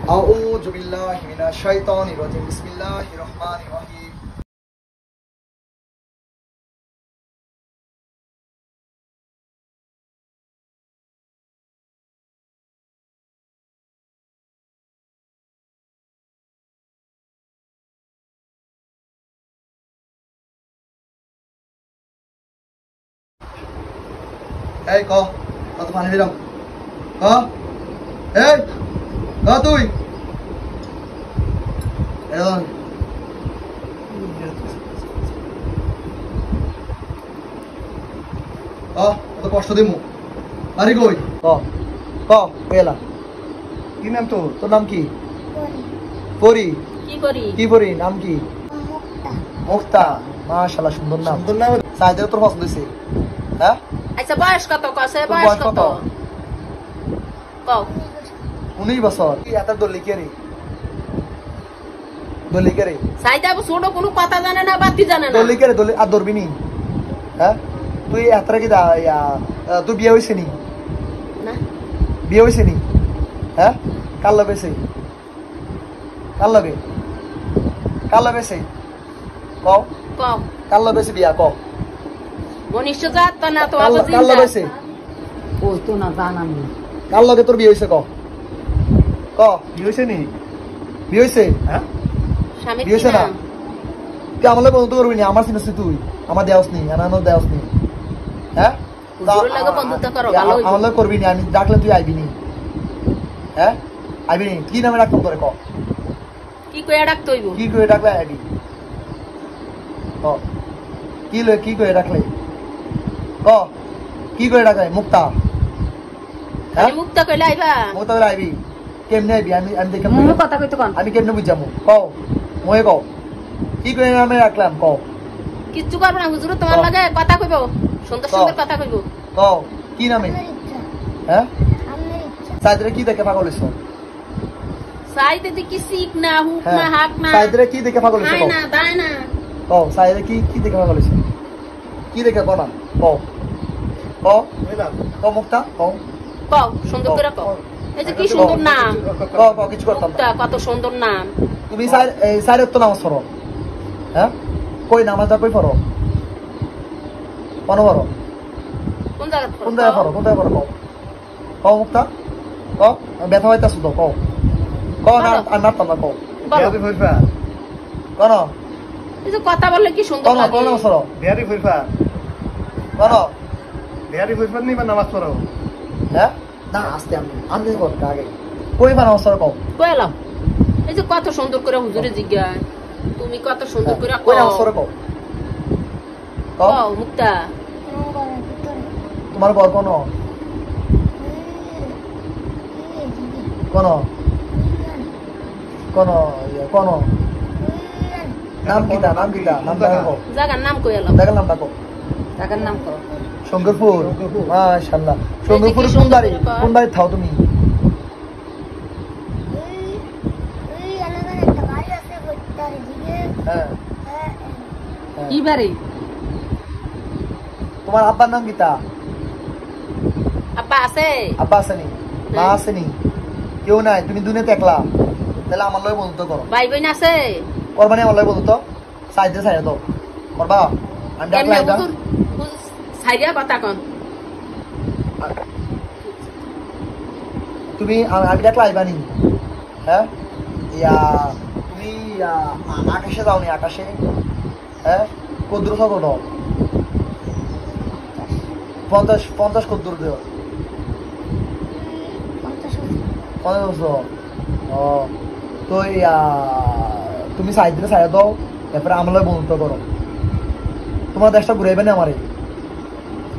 আউযু বিল্লাহি মিনাশ শাইতানির রাজিম বিসমিল্লাহির রহমানির রহিম এই কত পানি দিলাম এই তুই কত কষ্ট দিমু আরে কই পেলা কি নাম তোর নাম কি পরি কি পরি নাম কি মুক্তা মাশাআল্লাহ সুন্দর নাম সাইদের তোর পছন্দ হইছে হ্যাঁ আচ্ছা বয়স কত কসে বয়স কত কও 19 বছর কি এত দলি কে রে সাইদা ছোট কোনো কথা জানে না বাতি জানে না দলি কে রে দলি আর ধরবি নি হ্যাঁ তুই এতরা কি তুই বিয়ে হইছে নি না বিয়ে হইছে নি হ্যাঁ কাল লাগেছে কাল লাগেছে কও কাল লাগেছে বিয়া কও ঘনিষ্ঠ জাত না তো কাল লাগেছে ও তো না জানাম কাল লাগে তোর বিয়ে হইছে বিয়ে হইছে নি বিয়ে হইছে হ্যাঁ স্বামী বিয়ে হইছে না তুই আমার লাগে বন্ধু করবি না আমার চিনছিস তুই আমার দেওস নি আনানো দেওস নি হ্যাঁ হুজুরের লাগে বন্ধুত্ব করো ভালো হইছে আমার লাগে করবি না আমি ডাকলে তুই আইবি নি হ্যাঁ আইবি নি কি নামে ডাকতাম তোরে কি কইয়া ডাকতে হইব কি কইয়া ডাকলে আইবি কি কইয়া ডাকলে কি করে ডাকলে মুক্তা হ্যাঁ মুক্তা কইলে আইবা মুক্তা কইলে আইবি কেমনে আইবি আমি দেখে কথা কইতে কোন আমি কেমনে বুঝামু ময়ে কি করে নামে রাখলাম কিচ্ছু করব না হুজুর তোমার লাগে কথা কইবো সুন্দর সুন্দর কথা কইবো কি নামে হ্যাঁ সাইদরে কি দেখে পাগল হইছো সাইদে কি সিক না হুক না হাক না সাইদরে কি দেখে পাগল হইছো না দাই না সাইদরে কি দেখে পাগল হইছো কি দেখে কোনা মুক্তা সুন্দর করে এই যে কি সুন্দর নাম কিছু করতাম কত সুন্দর নাম তুমি সাইরের তো নামাজ পড়ো হ্যাঁ কই নামাজটা কই পড়ো কোন জায়গায় পড়ো মুক্তা ব্যথা হইতাছ তো না আর নাড়তাম না এই যে কথা বললে কি সুন্দর লাগে কোন নামাজ পড়ো নামাজ পড়ো হ্যাঁ না আস্তে আমি আগে কই নামাজ পড়ো কইলাম এই যে কত সুন্দর করে হুজুরে জিজ্ঞা তুমি কত সুন্দর করে কই নামাজ পড়ো মুক্তা তোমার ঘর কোন নাম কিটা জায়গার নাম কইলাম জায়গার নামটা জায়গার নাম কও শঙ্করপুর মাশাআল্লাহ শঙ্করপুর কোন বাড়ি থাও তুমি কি বাড়ি তোমার আব্বার নাম কিটা আব্বা আছে নি মা আছে নি কেউ নাই তুমি দুনিয়াতে একলা তাহলে আমার লয় বন্ধুত্ব করো ভাই বোন আছে করবানি আমার লয় বন্ধুত্ব সাইডে দাও করবা আমি ডাকলাই দাও সাইডে কথা কোন তুমি আমি ডাকলাই বানি হ্যাঁ তুমি আকাশে যাওনি আকাশে হ্যাঁ কদ্দুর কত 50 কদ্দুর দেও 50 তো তুমি সাইডে দাও তারপরে আমার বন্ধুত্ব করো তোমার দেশটা ঘুরাইবে না আমারে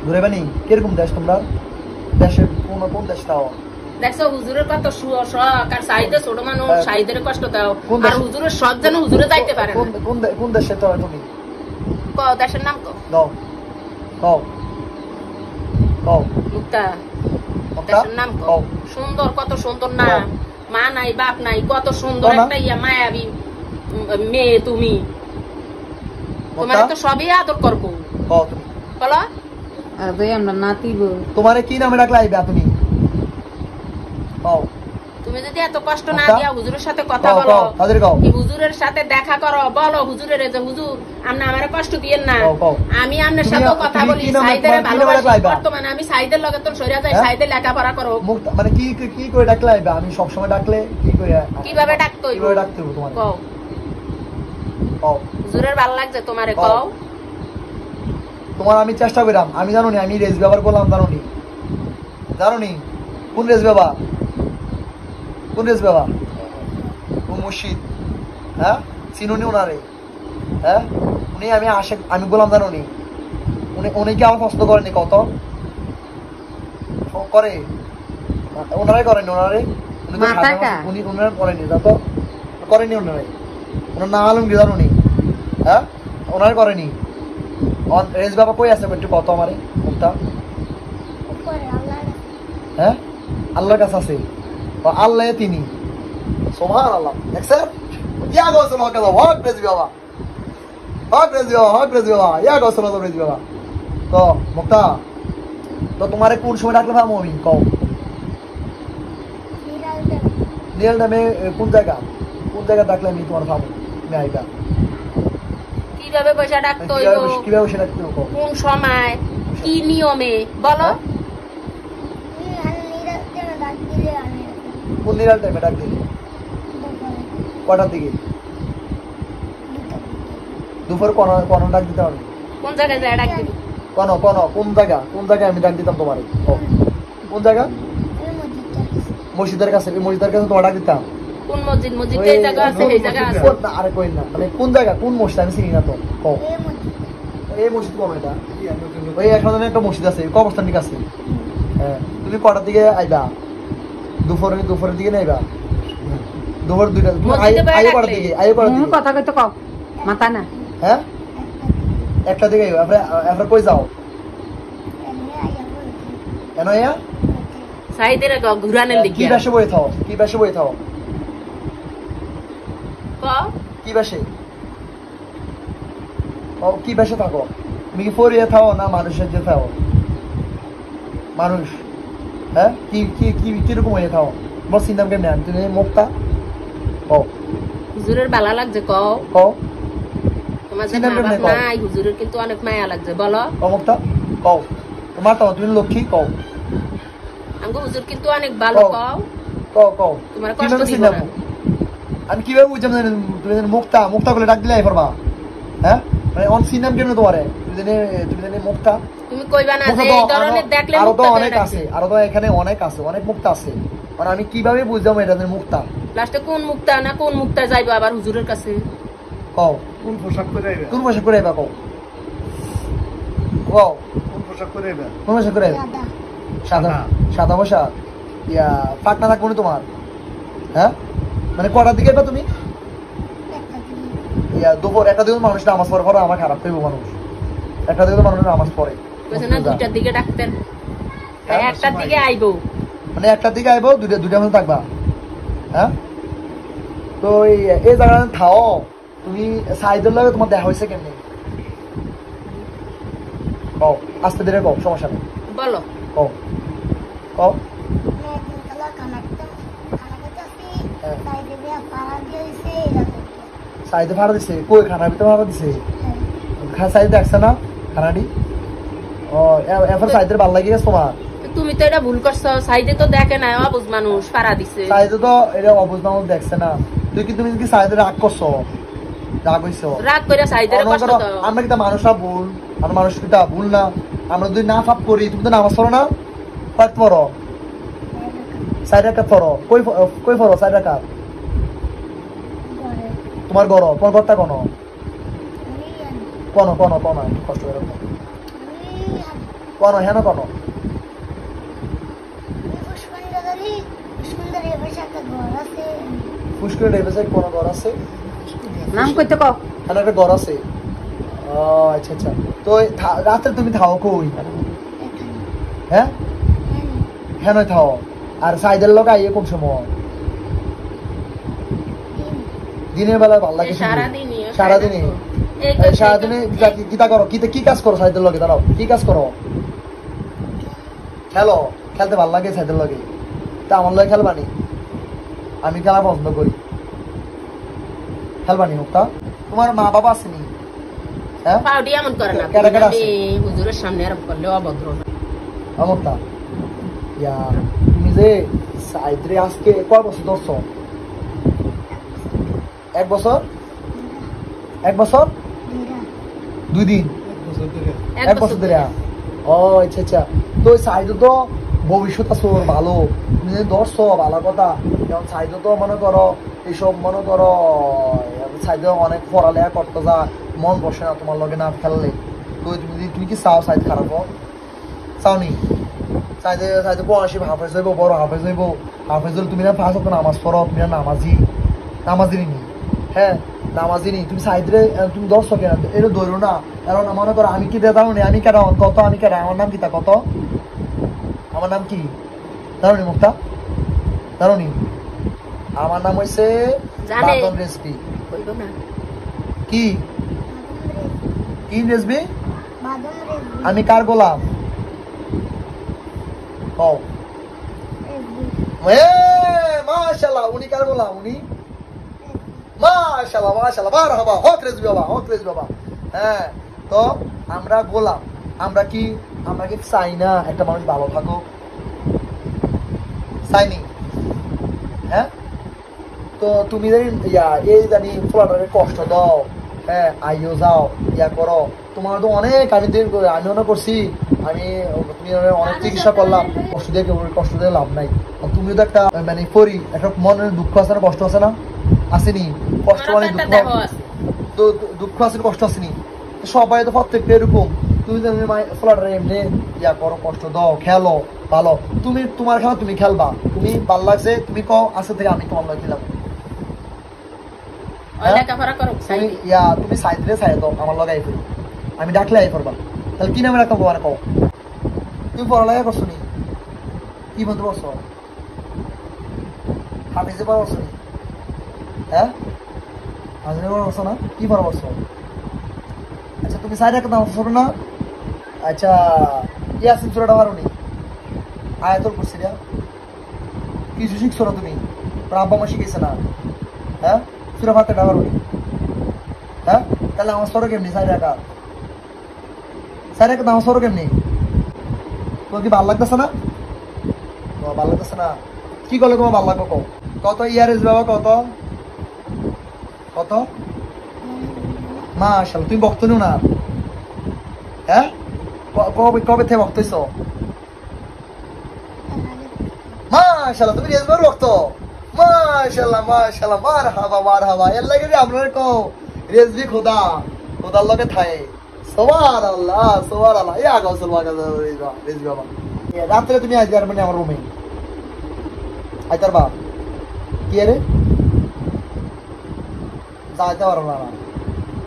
ঘুরাইবে নি কিরকম দেশ তোমরা দেশে কোন দেশটাও দেখছো হুজুরের কত শখ আর সাইদে ছোট মানুষ সাইদের কষ্ট দাও আর হুজুরের সব যেন হুজুরে যাইতে পারে কোন দেশে তো তুমি দেশের নাম দাও মুক্তা দেশের নাম সুন্দর কত সুন্দর নাম মা নাই বাপ নাই কত সুন্দর একটা মায়াবী মেয়ে তুমি তোমার তো সবই আদর করবো বলো আমরা নাতিব তোমারে কি নামে ডাকলে আইবা তুমি তুমি যদি এত কষ্ট না মুক্তা? দিয়া হুজুরের সাথে কথা কও, বলো, কও, তাদের কও। কি হুজুরের সাথে দেখা করো, বলো হুজুরের যে হুজুর আপনি আমারে কষ্ট দিয়েন না, কও, কও। আমি আপনার তুমি- সাথে কথা তুমি বলি, কি নামে- সাইদের তোমার কি নামে ভালোবাসি, ডাকলাইবা? বর্তমানে আমি সাইদের লগে তোর সরিয়া যাই, হ্যাঁ? সাইদের লেখাপড়া করো। মুক্তা মানে কি করে ডাকলে আইবা? আমি সবসময় ডাকলে কি করে কিভাবে ডাকতে হইব? কিভাবে ডাকতে হইব তোমার? কও কও। হুজুরের ভালো লাগছে তোমারে, কও। কও তোমার আমি চেষ্টা করিলাম, আমি জানো নি আমি রেজ ব্যবহার করলাম, জানো নি কোন রেজ বাবা, কোন রেজ বাবা? ও মুর্শিদ, হ্যাঁ চিনুনি ওনারে, হ্যাঁ উনি আমি আশেক, আমি বললাম জানো নি উনি কি আমার পছন্দ করেনি? কত করে ওনারাই করেনি, উনি তো মাথাটা। উনি ওনারা করেনি, যা তো করেনি ওনারাই, ওনার না আলমগীর জানো নি, হ্যাঁ ওনারা করেনি। রেজ বাবা কই আছে একটু কত আমারে কোনটা? হ্যাঁ আল্লাহর কাছে আছে, আল্লাহ তিনি, সুবহানাল্লাহ। দেখছেন ইয়া গোসল হক দাও, হক রেজ বাবা, হক রেজ বাবা, হক রেজ বাবা, ইয়া গোসল দাও রেজ বাবা। তো মুক্তা, তো তোমারে কোন সময় ডাকলে ভাবো আমি? কও রিয়েল টাইমে কোন জায়গা ডাকলে আমি তোমার ভাবো আমি আইবা? কিভাবে পয়সা ডাকতে হইব, কিভাবে সেটা একটু কও। কোন সময়, কি নিয়মে বলো। কোন রিয়েল টাইমে ডাক দিলে? কটার দিকে? দুপুর কোন ডাক দিতে হবে? কোন জায়গায় যায় ডাক দিবি? কোন জায়গায় আমি ডাক দিতাম তোমার? কোন জায়গা? মসজিদের কাছে। মসজিদের কাছে তোমার ডাক দিতাম? কোন মসজিদ? মসজিদ এই জায়গা আছে, এই জায়গা আছে। আরে কই না, মানে কোন জায়গা, কোন মসজিদ আমি চিনি না তো। কও এই মসজিদ কোন? এটা ওই এখানে একটা মসজিদ আছে কবরস্থানের কাছে। হ্যাঁ তুমি কটার দিকে আইবা? দুপুরের দিকে নাইবা? দুপুর 2টা আইও কটার দিকে? কথা কইতে কও মাথা না। হ্যাঁ একটা দিকে আইও, এরপর কই যাও? কেন ইয়া সাইদের ঘুরানের কি দিকে বেশে বই থাও? কি বেশে বই থাও? কও কি বেশে? ও কি বেশে থাকো? তুমি কি ফরিয়ে থাও না মানুষের যে থাও? মানুষ, হ্যাঁ কি কি কি কিরকম হয়ে থাও? বস চিন্তাম কেমনে? তুমি মুক্তা কও, হুজুরের ভালো লাগছে, কও কও তোমার যে চিন্তা মা কেমনে বাপ কও? নাই, হুজুরের কিন্তু অনেক মায়া লাগছে, বলো। কও মুক্তা কও, তোমার তো তুমি লক্ষ্মী, কও আমগো হুজুর কিন্তু অনেক ভালো, কও। কও কও তোমার কষ্ট কিভাবে দিব চিন্তাম? না। আমি কিভাবে বুঝলাম যে তুমি যেন মুক্তা করে ডাক দিলে পারবা? হ্যাঁ মানে অন চিন্তাম কেন তোমারে? তুমি জানি মুক্তা, তুমি কইবা না যে মুক্তা তো এই ধরনের দেখলে আরো তো মুক্তা করে অনেক ডাকবে। আছে, আরো তো এখানে অনেক আছে, অনেক মুক্তা আছে। মানে আমি কিভাবে বুঝলাম এটা যে মুক্তা? লাস্টে কোন মুক্তা না কোন মুক্তা যাইবো আবার হুজুরের কাছে? কও কোন পোশাক পরে আইবা? কোন পোশাক করে আইবা? কও কোন পোশাক পরে আইবা? কোন পোশাক করে আইবা? সাদা সাদা পোশাক, ইয়া পাটনা থাকবো না তোমার? হ্যাঁ মানে কটার দিকে আইবা তুমি? ইয়া দুপুর 1টা দিকে মানুষ নামাজ পড়ে, আমার খারাপ করবো মানুষ। 1টা দিকে মানুষ নামাজ পড়ে, কইছে না 2টার দিকে ডাকতেন, হ্যাঁ, 1টার দিকে আইবো। মানে 1টার দিকে আইবো, 2টার মধ্যে থাকবা। হ্যাঁ তো এই জায়গা থাও তুমি। সাইদের লগে তোমার দেখা হয়েছে কেমনি? কও আস্তে ধীরে কও, সমস্যা নেই, বলো কও কও। সাইদে ভাড়া দিছে? কই খানার ভিতরে ভাড়া দিছে? সাইদে দেখছে না খানাডি? ও এবার সাইদের ভাল লাগে গেছে তোমার? তুমি তো এটা ভুল করছো, সাইদে তো দেখে না, অবুঝ মানুষ পাড়া দিছে। সাইদে তো এটা অবুঝ মানুষ দেখছে না। তুমি কি সাইদে রাগ করছো? রাগ হইছো? রাগ করে সাইদের কষ্ট দাও। আমরা কিটা মানুষরা ভুল, আমরা মানুষ কিটা ভুল না? আমরা যদি না ফাপ করি, তুমি তো নামাজ পড়ো না? কয়েক পড়ো? সাইড একটা পড়ো। কই পড়ো সাইড একটা? তোমার ঘর, তোমার ঘরটা কোন? কষ্ট করে কোন? হ্যাঁ কোন? পুষ্কর ডেভেসে কোন ঘর আছে? নাম কইতে কও। এখানে একটা ঘর আছে। ও আচ্ছা আচ্ছা। তো রাতে তুমি থাও কই? হ্যাঁ হ্যাঁ নয় থাও। আর সাইদের লোক আইয়ে কোন সময়? দিনের বেলা ভালো লাগে? সারাদিনে সারাদিনে কিতা করো? কি কাজ করো সাইদের লগে? দাঁড়াও, কি কাজ করো? খেলতে ভালো লাগে সাইদের লগে? তা আমার লগে খেলবানি? আমি খেলা পছন্দ করি, খেলবানি মুক্তা? তোমার মা বাবা আসেনি? হ্যাঁ, পাউডি এমন করে না, কেডা কেডা আছে? হুজুরের সামনে এরকম করলে অভদ্র না। মুক্তা, ইয়া তুমি যে সাইদরে আজকে কয় বছর ধরছ? 1 বছর? 1 বছর 2 দিন? 1 বছর ধরে? ও আচ্ছা আচ্ছা। তো সাইদ তো ভবিষ্যৎ আছে ওর ভালো, তুমি যদি ধরছো ভালো কথা। যেমন সাইদ তো মনে করো এইসব মনে করো সাইদ অনেক পড়ালেখা করতে যা মন বসে না তোমার লগে না খেললে। তো তুমি কি চাও সাইদ খারাপ হোক? চাওনি? সাইদে সাইদে বয়সে হাফেজ হইব, বড় হাফেজ হইব। হাফেজ হলে তুমি না ফাঁস হতো নামাজ পড়ো, তুমি না নামাজি নি। হ্যাঁ নামাজি নি, তুমি সাইদরে তুমি ধরছো কেন? এটা ধরো না। কারণ মনে করো আমি কি দাও নি, আমি কেন কত, আমি কেন, আমার নাম কি তা কত, আমার নাম কি জানো নি মুক্তা? জানো নি? আমার নাম হয়েছে বাদন রেসিপি। কি কি রেসিপি? আমি কার গোলাম? কও। মাশাআল্লাহ, উনি কার গোলাম? উনি মাশাআল্লাহ মাশাআল্লাহ, মারহাবা, হক রেসিপি বাবা, হক রেসিপি বাবা। হ্যাঁ, তো আমরা গোলাম, আমরা কি চাই না একটা মানুষ ভালো থাকুক? চাইনি? হ্যাঁ, তো তুমি জানি এই জানি ফ্লাটারে কষ্ট দাও, হ্যাঁ আইও যাও ইয়া করো, তোমার তো অনেক আমি মনে করছি, আমি তুমি অনেক চিকিৎসা করলাম, কষ্ট দিয়ে লাভ নাই। তুমিও তো একটা মানে পরি, একটা মনের দুঃখ আছে না, কষ্ট আছে না? আসেনি? কষ্ট মানে দুঃখ আছে, কষ্ট আসেনি? সবাই তো প্রত্যেকটা এরকম। তুমি তো ফ্লাটারে এমনি ইয়া করো, কষ্ট দাও, খেলো ভালো, তুমি তোমার খেলা তুমি খেলবা, তুমি ভাল লাগছে তুমি কও আজকে থেকে আমি তোমার লগে খেলাম। তুমি সাইডে চাই দাও, আমার লগে আই পড়ি, আমি ডাকলে আই পড়বা। তাহলে কি নামে রাখবো আর কও? তুমি পড়ালেখা করছো নি? কি বলতে পারছো? হাফিজে পড়া করছো নি? হ্যাঁ হাফিজে পড়া করছো না? কি পড়া করছো? আচ্ছা তুমি সাইডে একটা নামাজ পড়ো না? আচ্ছা ইয়াসিন সূরাটা পারো নি? আয়াতুল কুরসি না? কিছু শিখছো না তুমি? তোর আব্বা মা শিখেছে না? হ্যাঁ সূরা ফাতিহা পারো নি? হ্যাঁ তাহলে আমার সরো কেমনি? সাইডে একটা নামাজ পড়ো কেমনি? তোর কি ভালো লাগতেছে না? ভালো লাগতেছে না? কি করলে তোমার ভালো লাগবে কও? কত ইয়ারেজ বাবা, কত কত? মাশাআল্লাহ, তুমি বক্ত নিও না? হ্যাঁ কবে থেকে বক্ত হইছো? মাশাআল্লাহ, তুমি রেজবার বক্ত? মাশাআল্লাহ মাশাআল্লাহ, মারহাবা মারহাবা। এর লাগে আপনার কও রেজবি খোদা, খোদার লগে থাকে। সুবহানাল্লাহ সুবহানাল্লাহ। ইয়া গসল রেজবি বাবা। রাত্রে তুমি আইতে পারবে না আমার রুমে? আইতে পারবা? কি রে যাইতে পারো না?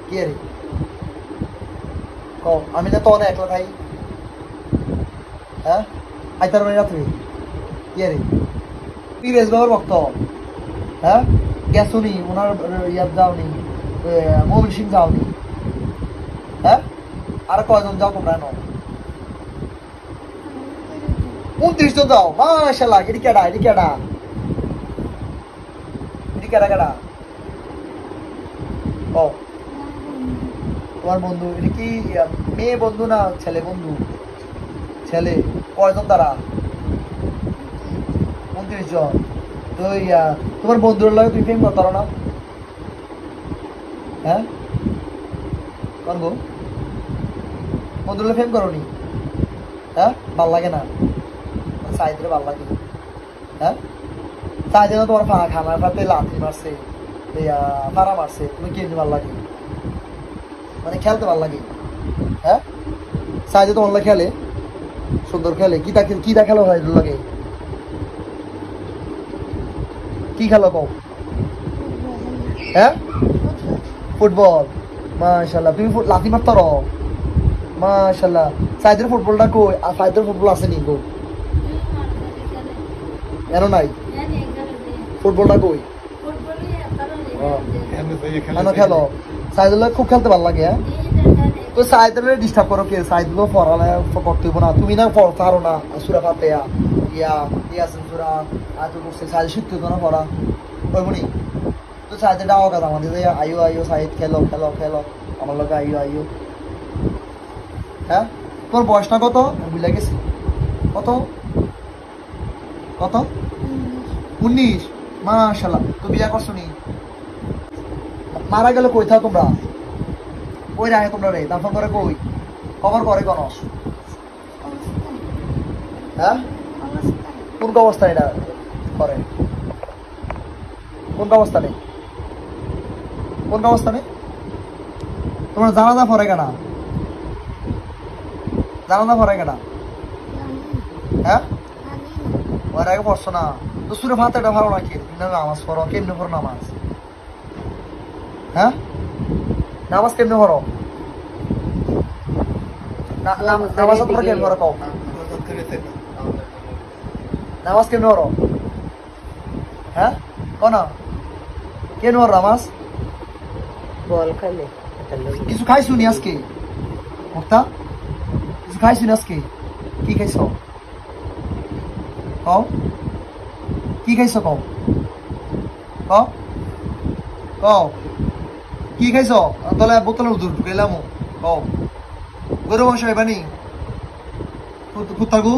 কি রে কও? আমি না তো অনেক একলা থাই। হ্যাঁ আইতে পারবে রাত্রে? কি রে তুই রেজ বাবার ভক্ত? হ্যাঁ গেছো নি ওনার ইয়াদ যাওনি? মমিন সিং যাওনি? হ্যাঁ আর কয়জন যাও তোমরা? 29 জন যাও। মাশাআল্লাহ। এটি কেডা? কেডা ও তোমার বন্ধু? এটা কি মেয়ে বন্ধু না ছেলে বন্ধু? ছেলে। কয়জন তারা? 29 জন। তো তোমার বন্ধুর লাগে তুমি প্রেম করতে পারো না? হ্যাঁ করবো? বন্ধুর লাগে প্রেম করো নি? হ্যাঁ ভাল লাগে না? সাইদরে ভাল লাগে? হ্যাঁ সাইদে না তোমার খানার পাতে লাথি মারছে, পাড়া মারছে, তুমি কেমনি ভাল লাগে? মানে খেলতে ভাল লাগে? হ্যাঁ সাইদে তোমার লাগে খেলে, সুন্দর খেলে, কি খেলো হয় লাগে? কি খেলো কও? হ্যাঁ ফুটবল। মাশাআল্লাহ, তুমি লাথি মারতে পারো? মাশাআল্লাহ। সাইদের ফুটবলটা কই? আর সাইদের ফুটবল আছে নি গো? এর নাই ফুটবলটা কই? খেলো সাইদুল্লাহ, খুব খেলতে ভালো লাগে। হ্যাঁ তো সাইদুল্লাহ ডিস্টার্ব করো কে? সাইদুল্লাহ পড়ালেখা করতে হইব না? তুমি না পড়তে পারো না? সূরা ফাতিহা ইয়াসিন সূরা আয়াতুল কুরসি সাইদ শিখতে হতো না পড়া? ওই বনি তো সাইডে ডাও কথা আমাদের আইও আইও সাইড খেলো খেলো খেলো আমার লগে আইও আইও হ্যাঁ তোর বয়সটা কত ভুলে গেছি কত কত 19 মাশাআল্লাহ তো বিয়া করছো নি মারা গেল কই থাও তোমরা কই রাখে তোমরা রে দাফন করে কই কবর করে কোন হ্যাঁ কোন অবস্থায় এটা করে কোন অবস্থানে কোন অবস্থানে তোমরা জানাজা পড়ে কেনা জানাজা পড়ে কেনা হ্যাঁ ওর আগে পড়ছো না তো সুরে ভাতাটা ভালো নাকি নামাজ পড়ো কেমনে পড়ো নামাজ হ্যাঁ নামাজ কেমনে পড়ো নামাজ তোমরা কেমনে পড়ো কও নামাজ কেমনে পড়ো হ্যাঁ কোনা কেন পড়ো নামাজ বল খাইলে কিছু খাইছো নি আজকে মুক্তা কিছু খাইছো নি আজকে কি খাইছো কও কি খাইছো কও কও কও কি খাইছো তাহলে বোতলের উদুর ঢুকাইলাম কও গরু মাংস খাইবানি কুত্তাগু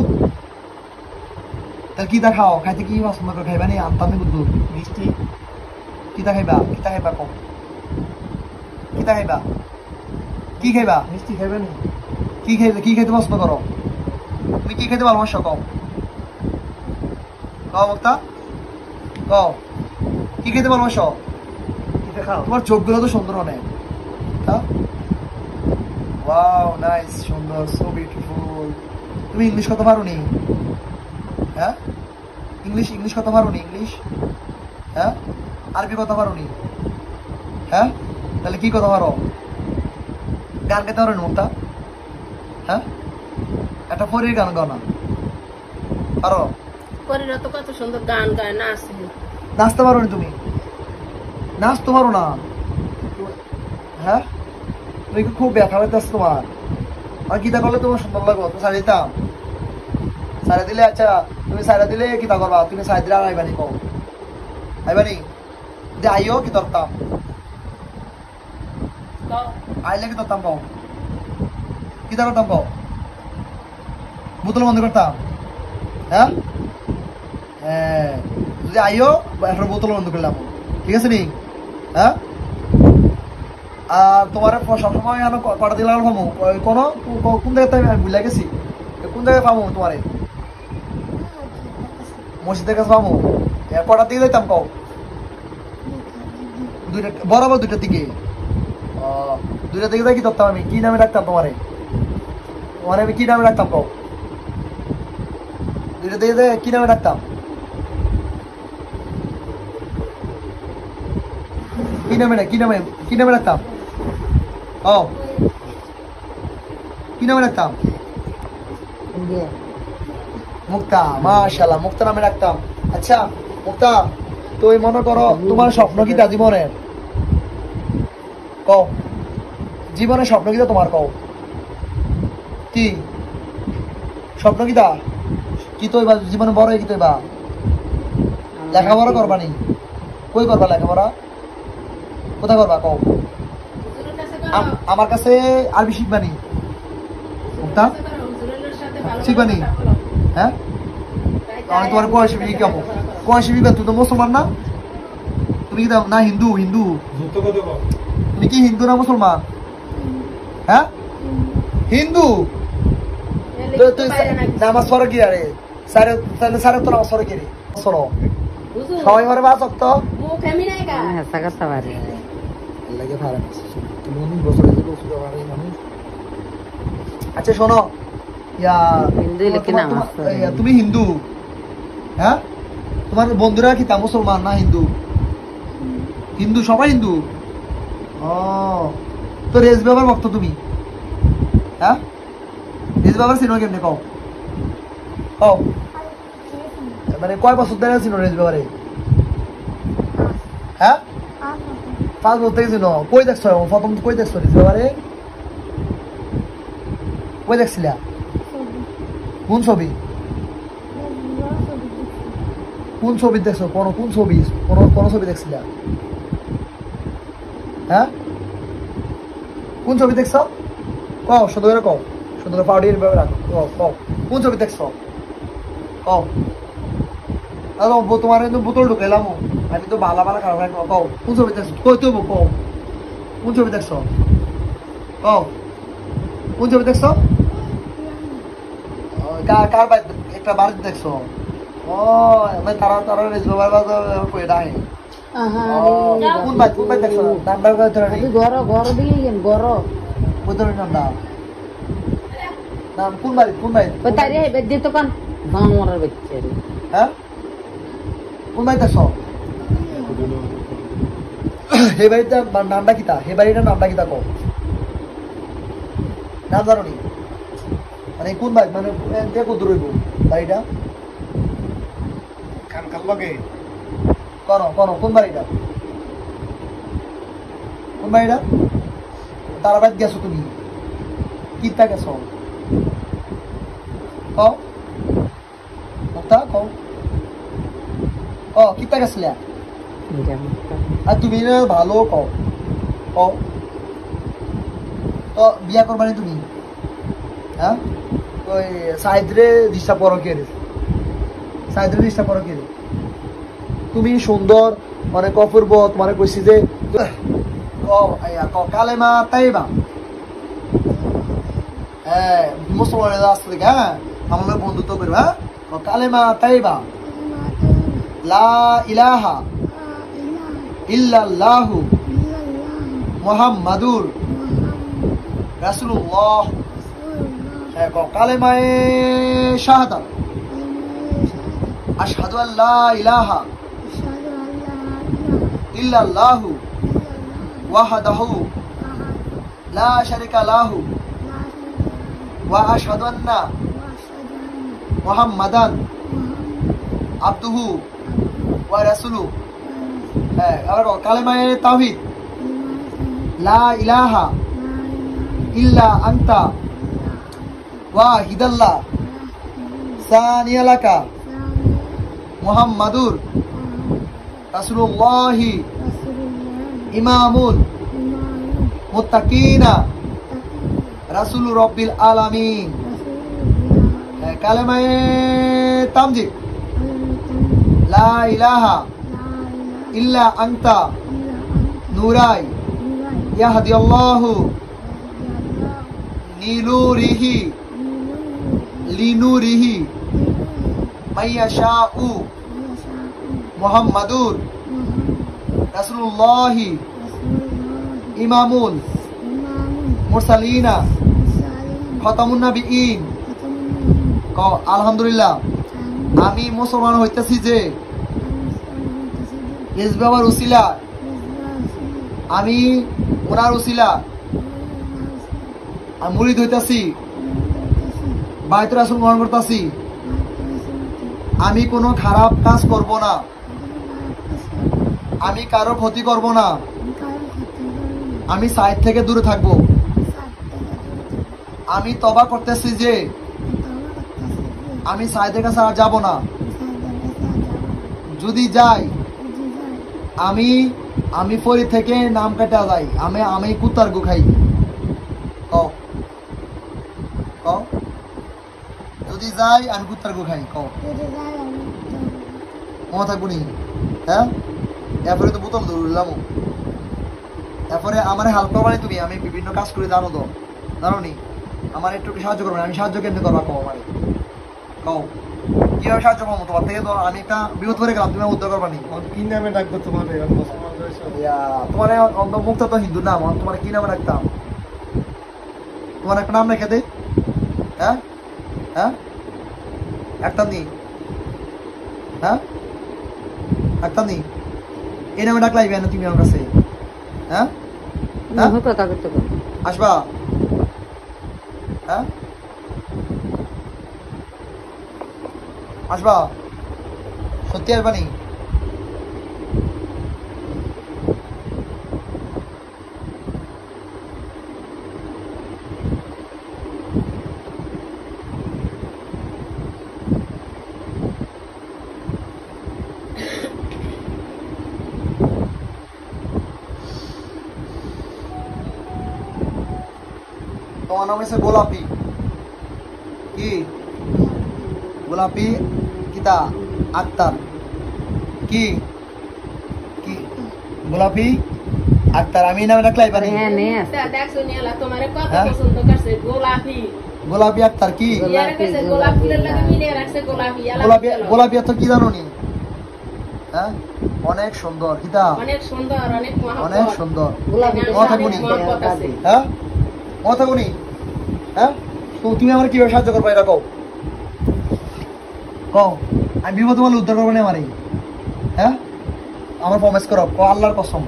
তাহলে কিতা খাও খাইতে কি পছন্দ করে খাইবানি আমতামি উদুর মিষ্টি কিতা খাইবা কও কিতা খাইবা কি খাইবা মিষ্টি খাবে না কি খাইতে পছন্দ করো তুমি কি খাইতে ভালোবাসো কও কও মুক্তা কও কি খাইতে ভালোবাসো এটা খাও তোমার চোখগুলো তো সুন্দর অনেক ওয়াও নাইস সুন্দর সো বিউটিফুল তুমি ইংলিশ কথা পারো নি হ্যাঁ ইংলিশ কথা পারো নি ইংলিশ হ্যাঁ আরবি কথা পারো নি হ্যাঁ তাহলে কি কথা পারো গান গাইতে পারো নি মুক্তা হ্যাঁ একটা ফরির গান গাও না পারো পরিরা তো কত সুন্দর গান গায় নাচে নাচতে পারো নি তুমি নাচতে পারো না হ্যাঁ তুমি খুব ব্যথা হইতেছে তোমার আর গীতা করলে তোমার সুন্দর লাগলো তুমি সারা দিতাম সারা দিলে আচ্ছা তুমি সারা দিলে কিতা করবা তুমি সারা দিলে আর আইবানি কও আইবানি যে আইও কি ধরতাম আইলে কি ধরতাম কও কিতা করতাম কও বোতল বন্ধ করতাম হ্যাঁ হ্যাঁ যদি আইও একটা বোতল বন্ধ করলাম ঠিক আছে নি হ্যাঁ আর তোমার সবসময় কটা দিলাম পাবো কোনো কোন জায়গায় আমি ভুলে গেছি কোন জায়গায় পাবো তোমারে মসজিদের কাছে পাবো কটার দিকে যাইতাম কও দুইটা বরাবর দুইটার দিকে দুইটার দিকে যাই কি ধরতাম আমি কি নামে রাখতাম তোমারে আমি কি নামে রাখতাম কও দুইটার দিকে যাই কি নামে রাখতাম কি নামে রাখতাম ও কি নামে রাখতাম মুক্তা মাশাআল্লাহ মুক্তা নামে রাখতাম আচ্ছা মুক্তা তুই মনে করো তোমার স্বপ্ন কি তা জীবনের কও জীবনের স্বপ্ন কি তোমার কও কি স্বপ্ন কি তা কি তো জীবনে বড় কি তো লেখাপড়া করবানি কই করবা লেখাপড়া কোথায় করবা কও আমার কাছে আরবি শিখবানি মুক্তা শিখবানি হ্যাঁ আমি তোমার কোয়াশি কেমন কোয়াশি তুই তো মুসলমান না তুমি কি না হিন্দু তুমি কি হিন্দু না মুসলমান হ্যাঁ হিন্দু তুই নামাজ পড়ো কি আরে সারে তো নামাজ পড়ো কি রে শোনো সবাই ঘরে বাস তো আচ্ছা শোনো তুমি হিন্দু হ্যাঁ তোমার বন্ধুরা কি তা মুসলমান না হিন্দু হিন্দু সবাই হিন্দু ও তো রেস বাবার ভক্ত তুমি হ্যাঁ রেস বাবার সিনেমা কেমনে কও কও মানে কয় বছর ধরে ছিল রেস বাবারে হ্যাঁ 5 বছর থেকে ছিল কই দেখছো প্রথম কই দেখছো রেস বাবারে কই দেখছিলা কোন ছবি কোন ছবি দেখছো? কোন ছবি? কোন ছবি দেখছিলা? হ্যাঁ, কোন ছবি দেখছো? কও, শুধু করে কও, শুধু করে পাউডি এভাবে রাখো। কও কোন ছবি দেখছো? কও। আর তোমার কিন্তু বোতল ঢুকাইলাম, আমি তো ভালো ভালো খারাপ খাই। কও কোন ছবি দেখছো? কই তো কও কোন ছবি দেখছো? কও কোন ছবি দেখছো? কার বাড়িতে? একটা বাড়িতে দেখছো? ও আমি তারা রেজবার কই ডাই। কোন বাড়ি দেখছো? নামটা কই ধরে? ঘর দিয়ে ঘর কই ধরে নামটা? নাম কোন বাড়ি? ওই তাই রে বেদ্যে তো কান ভাঙরার বাচ্চা রে। হ্যাঁ, কোন বাড়ি দেখছো? হে বাড়িটা নামটা কিতা? হে বাড়িটার নামটা কিতা কও? নাম জানো নি? মানে কোন বাড়ি, মানে দেখো দূর হইব বাড়িটা? কার লগে কোন বাড়িটা? কোন বাড়িটা? তারা বাড়িতে গেছো তুমি? কিতা গেছো? কও মুক্তা, কও কিতা গেছিলা? আর তুমি না ভালো কও তো বিয়া করবানি তুমি? হ্যাঁ, ওই সাইদরে ডিস্টার্ব করো কে রে? সাইদরে ডিস্টার্ব করো কে রে? তুমি সুন্দর অনেক অপূর্ব, তোমার কইছি যে কালেমা তাইবা। হ্যাঁ, মুসলমানের রাস্তা থেকে, হ্যাঁ আমাদের বন্ধুত্ব করবে। হ্যাঁ, কালেমা তাইবা, লা ইলাহা ইল্লাল্লাহু মুহাম্মাদুর রাসূলুল্লাহ। হ্যাঁ, কালেমায়ে শাহাদাত, আশহাদু আল্লা ইলাহা ইল্লাল্লাহু ওয়াহদাহু লা শারিকা লাহু ওয়া আশহাদু আন্না মুহাম্মাদান আবদুহু ওয়া রাসূলুহু। হ্যাঁ, আবার কালেমায়ে তাওহীদ, লা ইলাহা ইল্লা আনতা ওয়াহিদাল্লাহ সানিয়া লাকা মুহাম্মাদুর রাসূলুল্লাহি ইমামুল মুত্তাকিনা রাসূলুর রাব্বিল আলামিন। কালেমায়ে তামজিদ, লা ইলাহা ইল্লা আনতা নূরাই ইয়াহদি আল্লাহু লিনুরিহি মাইয়াশাউ মুহাম্মাদুর রাসূলুল্লাহি ইমামুল মুরসালিনা খতামুন নবিয়্যিন। কও আলহামদুলিল্লাহ, আমি মুসলমান হইতেছি যে ইস বাবার উসিলা, আমি ওনার উসিলা আমি মুরিদ হইতাছি, বাইতুর রাসূল গ্রহণ করতেছি। আমি কোনো খারাপ কাজ করব না, আমি কারো ক্ষতি করব না, আমি সাইড থেকে দূরে থাকব। আমি তওবা করতেছি যে আমি সাইদের কাছে আর যাব না, যদি যাই আমি ফরি থেকে নাম কাটা যাই, আমি কুত্তার গু খাই। কও যদি যাই আমি কুত্তার গু খাই। কও মনে থাকবো নি? হ্যাঁ, এরপরে তো বোতল ধরলাম, এরপরে আমার হাল করবানি তুমি। আমি বিভিন্ন কাজ করে জানো নি, আমার একটু সাহায্য করবে। আমি সাহায্য কেমনি করবা? কও আমারে, কও কিভাবে সাহায্য করবো তোমার থেকে? তো আমি একটা বিপদ করে গেলাম, তুমি উদ্ধার করবানি। কি নামে ডাকবো তোমার? তোমার অন্তর্মুক্ত তো হিন্দু নাম, তোমার কি নামে রাখতাম? তোমার একটা নাম রেখে দেই। হ্যাঁ হ্যাঁ, একটা নি। হ্যাঁ, একটা নি, এই নামে ডাকলাই না তুমি আমার কাছে? হ্যাঁ, আসবা? হ্যাঁ, আসবা? সত্যি আসবানি? তোমার নাম হচ্ছে গোলাপি কি গোলাপি কিতা আক্তার কি কি গোলাপি আক্তার আমি নামে রাখলাই পারি হ্যাঁ নে দেখছো নিয়ালা তোমারে কত হ্যাঁ? পছন্দ করছে গোলাপি গোলাপি আক্তার কি ইয়ারে কাছে গোলাপ ফুলের লাগে মিলিয়ে রাখছে গোলাপি গোলাপি গোলাপি আক্তার কি জানো নি হ্যাঁ অনেক সুন্দর কিতা অনেক সুন্দর অনেক অনেক সুন্দর গোলাপি কথা বলি। হ্যাঁ কথা বলি হ্যাঁ তো তুমি আমার কিভাবে সাহায্য করবে এটা কও কও আমি বিপদ বলে উদ্ধার করবো না আমারে হ্যাঁ আমার প্রমিস করো কও আল্লাহর কসম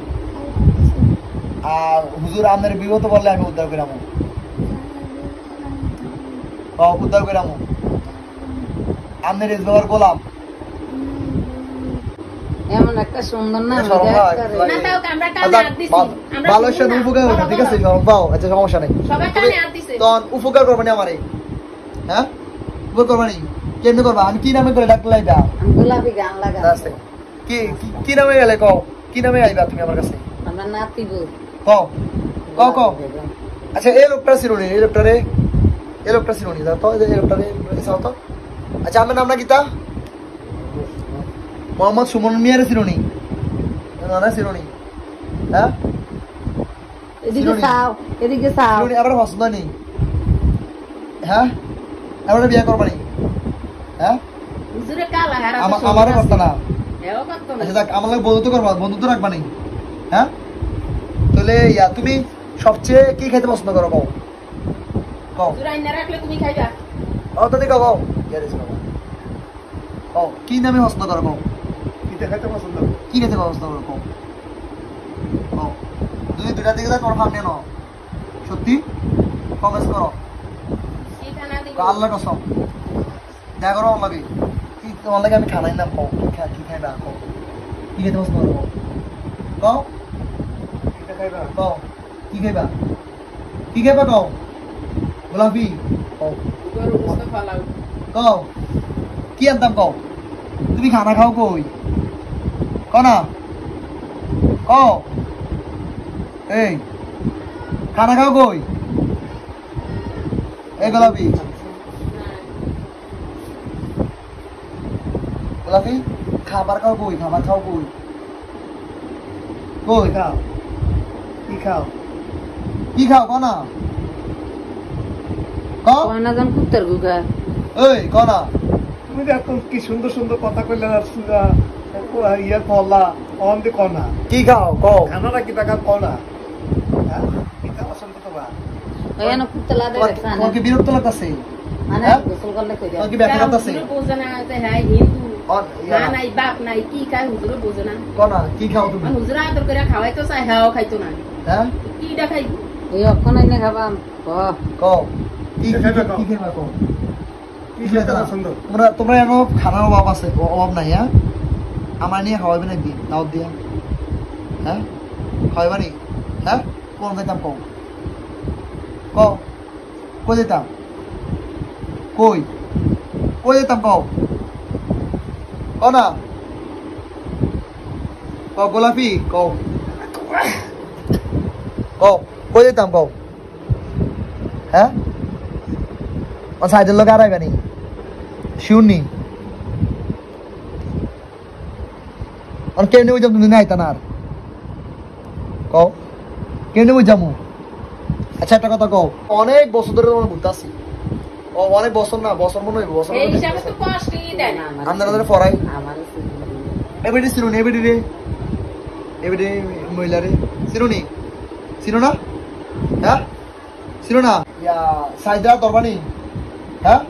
আর হুজুর আপনার বিপদ বললে আমি উদ্ধার করে আমো কও উদ্ধার করে আমো আপনার ইস বাবার গোলাম এমন একটা সুন্দর নাম এটা সরল হয়। না তাও আমরা কানে হাত দিছি আমরা ভালো সাথে উপকার করো ঠিক আছে সরল পাও আচ্ছা সমস্যা নেই সবাই কানে হাত দিছে তখন উপকার করবে না আমারে হ্যাঁ উপকার করবে না কেমনে করবা আমি কি নামে করে ডাকলাই দা গোলাপি গান লাগা কি কি নামে গেলে কও কি নামে আইবা তুমি আমার কাছে আমরা নাতিব কও কও কও আচ্ছা এই লোকটা সিরুনি এই লোকটা সিরুনি দাও তো এই লোকটা সাও তো আচ্ছা আমার নাম না কিতা মোহাম্মদ সুমন মিয়ার সিরুনি না সিরুনি হ্যাঁ এদিকে চাও এদিকে চাও সিরুনি আবার পছন্দ নেই হ্যাঁ এবার বিয়ে করবা নি হ্যাঁ হুজুরে কালা হারা আমারও করতে না এও করতে না আচ্ছা দেখ আমার লাগে বন্ধুত্ব করবা বন্ধুত্ব রাখবা নি হ্যাঁ তাহলে ইয়া তুমি সবচেয়ে কি খেতে পছন্দ করো কও কও হুজুর আইনা রাখলে তুমি খাইবা ও তো দেখো কও কও কি নামে পছন্দ করো কও কি দেখাতে পছন্দ কি খেতে পছন্দ করো কও কও তুমি দুটা দিকে তোমার সামনে নাও সত্যি প্রমিস করো ঠিকানা দিব আল্লাহ কসম দেখা করো আমার লাগে কি তোমার লাগে আমি খানাই নাম কও কি খাইবা কও কি খেতে পছন্দ করো কও কি দেখাইবা কও কি খাইবা কি খাইবা কও গোলাপি কও গরু গোশত ফালাও কও কি আনতাম কও তুমি খানা খাও কই ক না কও এই খানা খাও কই এই গোলাপি গোলাপি খাবার খাও কই খাবার খাও কই কই খাও কি খাও কি খাও ক না ক কয়না জন কুত্তার গুগা এই ক না তুমি দেখো কি সুন্দর সুন্দর কথা কইলে আর ইয়ে পড়লা অন দি কনা কি খাও কও খানাটা কি টাকা কনা হ্যাঁ এটা পছন্দ তোমার কয়না কুত্তা লাদে রাখছ তোমার কি বিরক্ত লাগতাছে আনে হ্যাঁ? গোসল করলে কই তোমার কি ব্যাখ্যা লাগতাছে হুজুরে বোঝে না যে হ্যাঁ হিন্দু অন মা নাই বাপ নাই কি খায় হুজুরে বোঝে না ক না কি খাও তুমি আর হুজুরে আদর করে খাওয়াই তো চাই হ্যাঁ খাইতো না হ্যাঁ কি দেখাই এই অক্ষণ আইনে খাবাম ক কও কি কি খাইবা কও? কি খাইবা কও কি খেতে পছন্দ তোমরা তোমরা এখনো খানার অভাব আছে অভাব নাই হ্যাঁ আমার নিয়ে খাওয়াবে না একদিন দাওয়াত দিয়া হ্যাঁ খাওয়াবা নি হ্যাঁ কোন খাইতাম কও কও কই যেতাম কই কই যেতাম কও কও না কও গোলাপি কও কও কই যেতাম কও হ্যাঁ ও সাইডের লোক আর আইবা নি শিউর নি আর কেমনে বুঝাম তুমি না আইতা না আর কও কেমনে বুঝামু আচ্ছা একটা কথা কও অনেক বছর ধরে তোমার ঘুরতে আসি ও অনেক বছর না বছর মনে হইব বছর এই হিসাবে তো কষ্টই দেয় না আপনারা ফরাই আমার এবারে চিনুনি এবারে রে এবারে মহিলা রে চিনুনি চিনো না হ্যাঁ চিনো না ইয়া সাইদা দরবানি হ্যাঁ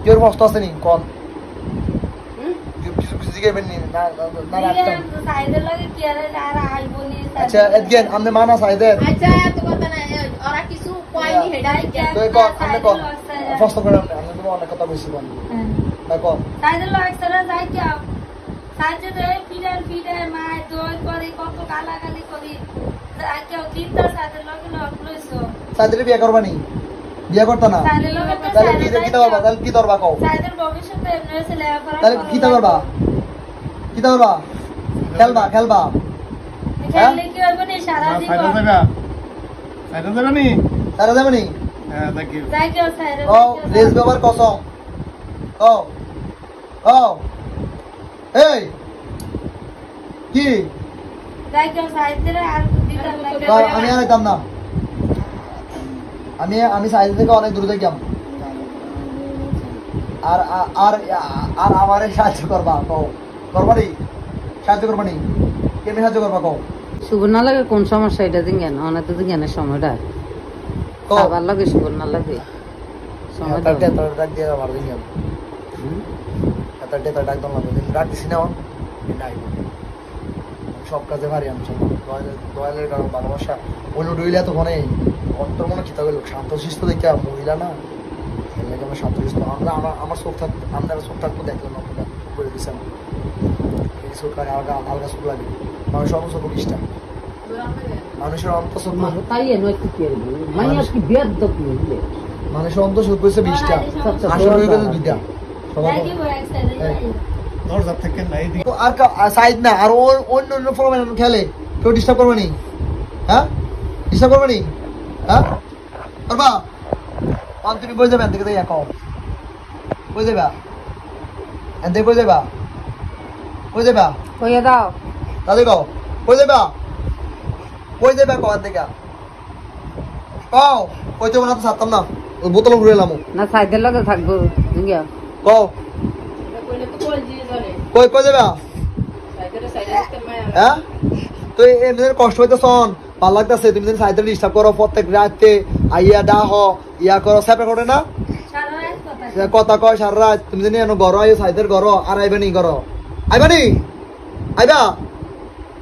কেউ মস্ত আছে নি কন হুম? কিছু কিছু জিগাইবেন নি না না রাখতাম সাইডের লগে কি আর আর আইবো নি আচ্ছা এদগেন আমনে মানা সাইদের আচ্ছা এত কথা না ওরা কিছু কয়নি হেডা তো কন আমনে কন ফস্ত করে আমনে তো অনেক কথা বলছি বল তাই কন সাইডের লগে সারা যাই কি সাইডে ফিডার মাই দই করে কত গালাগালি করি কেউ চিন্তা সাইডের লগে লইছো সাইদের বিয়ে করবা নি বিয়ে করতা না সাইডের লগে তো তাহলে কি কি করবা তাহলে কি করবা কও সাইডের ভবিষ্যতে এমনি ছেলে তাহলে কি করবা কি করবা খেলবা খেলবা খেললে কি হইব নি সারা সাইডে জীবন যাবা সাইডে যাবা নি তারা যাবে নি হ্যাঁ থ্যাংক ইউ যাইতেও চাই রে, ও যাইতেও লেজ চাই। ব্যবহার কসম ও ও এই কি যাইতেও চাইতে রে, আর দিতাম না। আমি আর আইতাম না আমি সাইড থেকে অনেক দূরে যাইতাম আর আর আর আমারে সাহায্য করবা কও করবানি সাহায্য করবানি কেমনি সাহায্য করবা কও শুভ না লাগে কোন সমস্যা এটা দিন জ্ঞান অনেক তো জ্ঞানের সময়টা কও খাবার লাগে শুভ না লাগে সময় দাও। ডাক দিয়ে আমার দিন ডাক দাম লাগবে ডাক দিছি না নাই সব কাজে ভারী আমি সব দয়ালের কারণ ভালোবাসা অন্য ডইলে তো মনে অন্তর মনে চিন্তা করলো শান্ত শিষ্ট দেখে মহিলা না এলাকা আমরা শান্ত শিষ্ট আমরা আমার চোখ থাক আপনারা চোখ থাকবো দেখলাম আপনারা করে দিচ্ছেন এই চোখ আলগা আলগা চোখ লাগে মানুষের অন্ত চোখ বিশটা মানুষের অন্ত চোখ তাই নয় কি করবো মানে কি বেদ দকি মানুষের অন্ত চোখ হয়েছে 20টা আসল হয়ে গেছে 2টা সবাই যাইতেও এক সাইডে যাইতেও। দরজা থেকে না এইদিকে আর সাইড না আর অন্য অন্য ফরম্যাট খেলে কেউ ডিস্টার্ব করবে নি হ্যাঁ ডিস্টার্ব করবে নি হ্যাঁ করবা তুমি বই যাবে এদিকে দেখে কম বই যাবা এদিকে বই যাবা বই যাবা কইয়া দাও দাদি কও বই যাবা কও এদিকে কও কইতে না তো ছাড়তাম না ওই বোতল ঘুরে এলাম না সাইডের লগে থাকবো জিঙ্গা কও এটা কইলে তো কই দিয়ে চলে কই যাবা সাইডে সাইডে মায়া হ্যাঁ তো এমনি কষ্ট হইতে শোন ভাল লাগতেছে তুমি যদি সাইডে ডিস্টার্ব করো প্রত্যেক রাতে আইয়া ডাহ ইয়া করো সেপে করে না সারা রাত কথা কথা কয় সারা রাত তুমি যদি এনো ঘর আইও সাইডের ঘর আর আইবানি করো আইবানি আইবা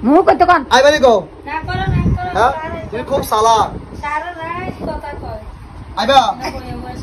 মুখ কত কান আইবানি গো না করো না করো হ্যাঁ তুমি খুব সালা সারা রাত কথা কয় আইবা না কই